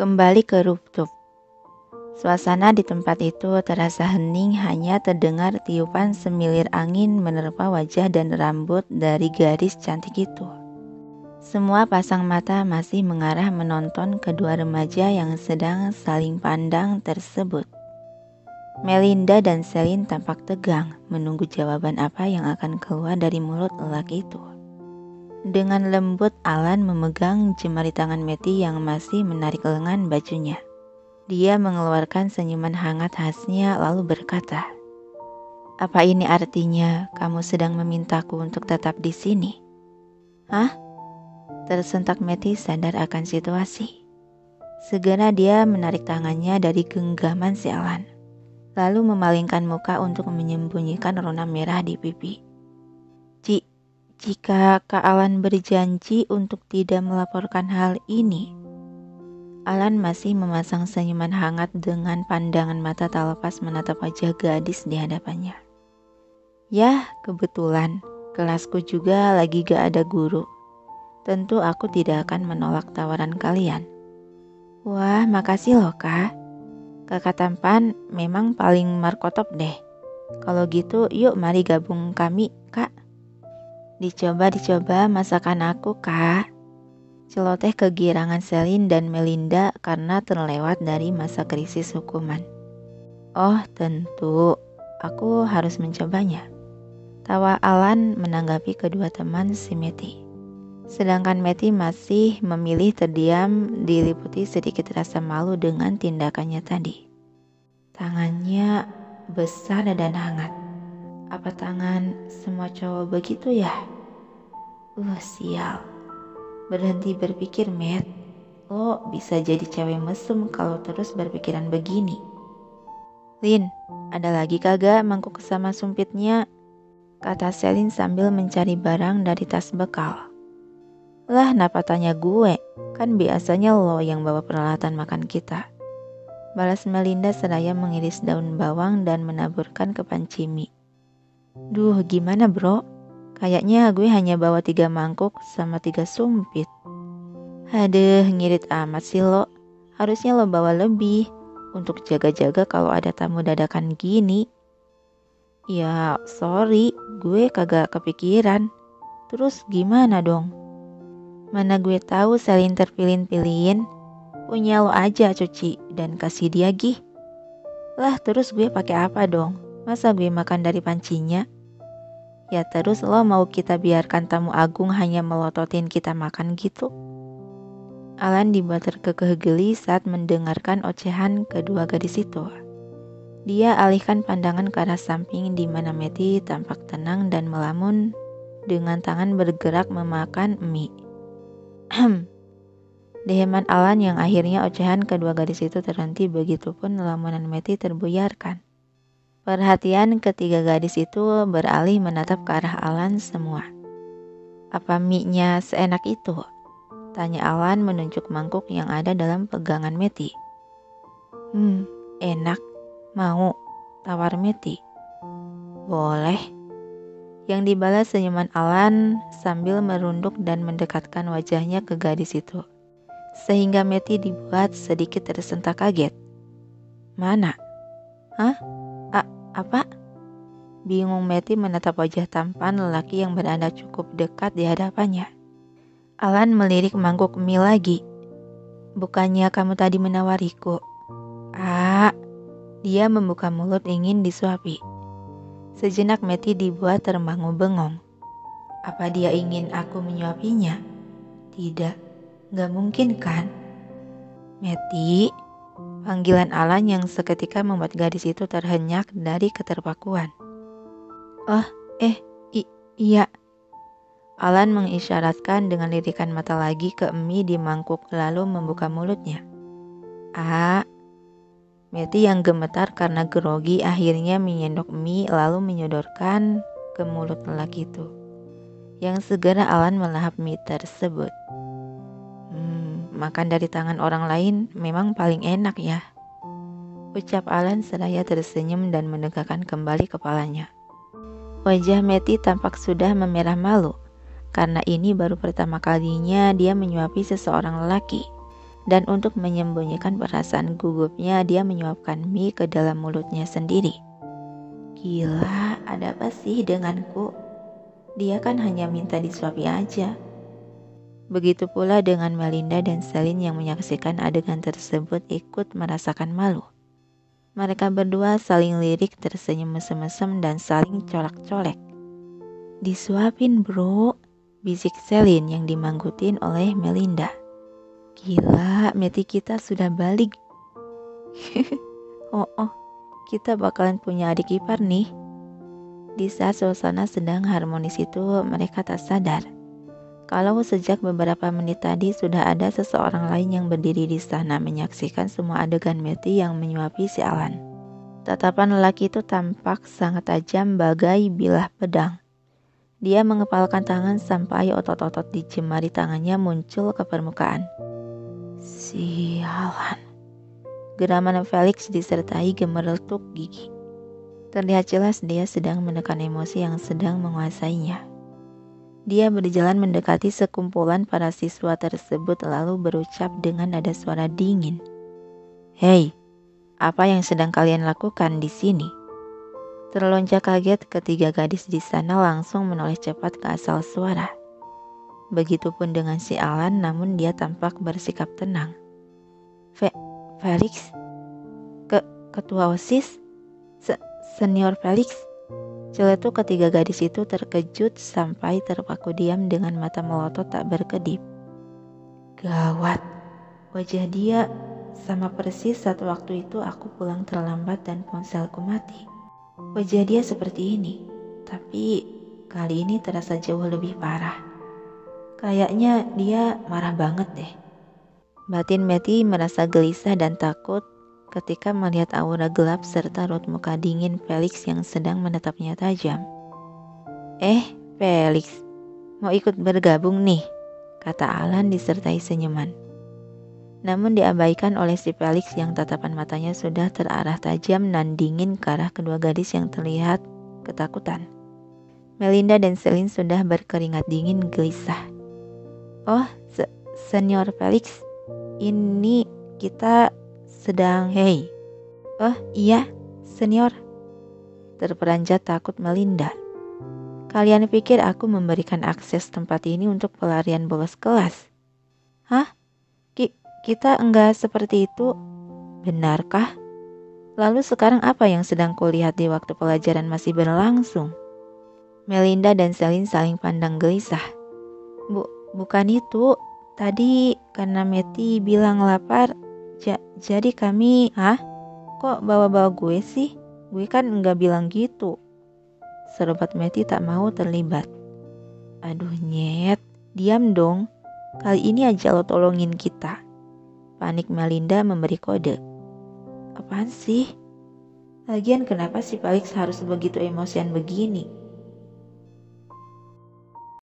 Kembali ke rooftop. Suasana di tempat itu terasa hening, hanya terdengar tiupan semilir angin menerpa wajah dan rambut dari gadis cantik itu. Semua pasang mata masih mengarah menonton kedua remaja yang sedang saling pandang tersebut. Melinda dan Celine tampak tegang menunggu jawaban apa yang akan keluar dari mulut lelaki itu. Dengan lembut Alan memegang jemari tangan Matty yang masih menarik lengan bajunya. Dia mengeluarkan senyuman hangat khasnya lalu berkata, "Apa ini artinya kamu sedang memintaku untuk tetap di sini?" "Hah?" Tersentak Matty sadar akan situasi. Segera dia menarik tangannya dari genggaman si Alan, lalu memalingkan muka untuk menyembunyikan rona merah di pipi. Jika Kak Alan berjanji untuk tidak melaporkan hal ini." Alan masih memasang senyuman hangat dengan pandangan mata tak lepas menatap wajah gadis di hadapannya. "Yah, kebetulan kelasku juga lagi gak ada guru. Tentu aku tidak akan menolak tawaran kalian." "Wah, makasih loh Kak. Kakak tampan memang paling markotop deh. Kalau gitu yuk mari gabung kami, Kak." Dicoba masakan aku, Kak." Celoteh kegirangan Celine dan Melinda karena terlewat dari masa krisis hukuman. "Oh tentu, aku harus mencobanya." Tawa Alan menanggapi kedua teman si Matty. Sedangkan Matty masih memilih terdiam, diliputi sedikit rasa malu dengan tindakannya tadi. Tangannya besar dan hangat. Apa tangan semua cowok begitu ya? Sial. Berhenti berpikir, Matt. Lo bisa jadi cewek mesum kalau terus berpikiran begini. "Lin, ada lagi kagak mangkuk sama sumpitnya?" kata Celine sambil mencari barang dari tas bekal. "Lah, napa tanya gue? Kan biasanya lo yang bawa peralatan makan kita." Balas Melinda seraya mengiris daun bawang dan menaburkan ke panci mie. "Duh, gimana bro? Kayaknya gue hanya bawa 3 mangkuk sama 3 sumpit." "Aduh, ngirit amat sih lo. Harusnya lo bawa lebih untuk jaga-jaga kalau ada tamu dadakan gini." "Ya, sorry, gue kagak kepikiran. Terus gimana dong?" "Mana gue tahu Celine terpilin-pilihin. Punya lo aja cuci dan kasih dia gih." "Lah, terus gue pakai apa dong? Masa gue makan dari pancinya?" "Ya terus lo mau kita biarkan tamu agung hanya melototin kita makan gitu?" Alan dibuat terkekeh geli saat mendengarkan ocehan kedua gadis itu. Dia alihkan pandangan ke arah samping di mana Matty tampak tenang dan melamun dengan tangan bergerak memakan mie. Deheman Alan yang akhirnya ocehan kedua gadis itu terhenti, begitupun lamunan Matty terbuyarkan. Perhatian ketiga gadis itu beralih menatap ke arah Alan semua. "Apa mie-nya seenak itu?" tanya Alan menunjuk mangkuk yang ada dalam pegangan Matty. Enak. Mau?" tawar Matty. "Boleh." Yang dibalas senyuman Alan sambil merunduk dan mendekatkan wajahnya ke gadis itu, sehingga Matty dibuat sedikit tersentak kaget. "Mana? Hah? Apa?" Bingung Matty menatap wajah tampan lelaki yang berada cukup dekat di hadapannya. Alan melirik mangkuk mie lagi. "Bukannya kamu tadi menawariku?" Dia membuka mulut ingin disuapi. Sejenak Matty dibuat termangu-bengong. Apa dia ingin aku menyuapinya? Tidak, gak mungkin kan? "Matty," panggilan Alan yang seketika membuat gadis itu terhenyak dari keterpakuan. Iya." Alan mengisyaratkan dengan lirikan mata lagi ke mie di mangkuk lalu membuka mulutnya. Matty yang gemetar karena grogi akhirnya menyendok mie lalu menyodorkan ke mulut lelaki itu, yang segera Alan melahap mie tersebut. Makan dari tangan orang lain memang paling enak ya, ucap Alan seraya tersenyum dan menegakkan kembali kepalanya. Wajah Matty tampak sudah memerah malu, karena ini baru pertama kalinya dia menyuapi seseorang lelaki. Dan untuk menyembunyikan perasaan gugupnya, dia menyuapkan mie ke dalam mulutnya sendiri. Gila, ada apa sih denganku? Dia kan hanya minta disuapi aja. Begitu pula dengan Melinda dan Celine yang menyaksikan adegan tersebut ikut merasakan malu. Mereka berdua saling lirik, tersenyum mesem-mesem dan saling colak-colek. Disuapin bro, bisik Celine yang dimanggutin oleh Melinda. Gila, Meti kita sudah balik. Oh, kita bakalan punya adik ipar nih. Di saat suasana sedang harmonis itu, mereka tak sadar kalau sejak beberapa menit tadi sudah ada seseorang lain yang berdiri di sana menyaksikan semua adegan Meti yang menyuapi si Alan. Tatapan lelaki itu tampak sangat tajam bagai bilah pedang. Dia mengepalkan tangan sampai otot-otot di jemari tangannya muncul ke permukaan. Sialan. Geraman Felix disertai gemeretuk gigi. Terlihat jelas dia sedang menekan emosi yang sedang menguasainya. Dia berjalan mendekati sekumpulan para siswa tersebut lalu berucap dengan nada suara dingin. Hei, apa yang sedang kalian lakukan di sini? Terlonjak kaget, ketiga gadis di sana langsung menoleh cepat ke asal suara. Begitupun dengan si Alan, namun dia tampak bersikap tenang. Felix? Ketua OSIS? Senior Felix? Celetuk ketiga gadis itu terkejut sampai terpaku diam dengan mata melotot tak berkedip. Gawat, wajah dia sama persis saat waktu itu aku pulang terlambat dan ponselku mati. Wajah dia seperti ini, tapi kali ini terasa jauh lebih parah. Kayaknya dia marah banget deh. Batin Meti merasa gelisah dan takut ketika melihat aura gelap serta raut muka dingin Felix yang sedang menatapnya tajam. Felix, mau ikut bergabung nih, kata Alan disertai senyuman. Namun diabaikan oleh si Felix yang tatapan matanya sudah terarah tajam dan dingin ke arah kedua gadis yang terlihat ketakutan. Melinda dan Celine sudah berkeringat dingin gelisah. Oh, Senior Felix, ini kita sedang... Hei. Oh iya, senior. Terperanjat takut Melinda. Kalian pikir aku memberikan akses tempat ini untuk pelarian bolos kelas? Hah? Kita enggak seperti itu. Benarkah? Lalu sekarang apa yang sedang kulihat di waktu pelajaran masih berlangsung? Melinda dan Celine saling pandang gelisah. Bukan itu. Tadi karena Meti bilang lapar, jadi kami... Hah? Kok bawa-bawa gue sih? Gue kan enggak bilang gitu. Serobat Meti tak mau terlibat. Aduh nyet, diam dong. Kali ini aja lo tolongin kita. Panik Melinda memberi kode. Apaan sih? Lagian kenapa si Felix harus begitu emosian begini?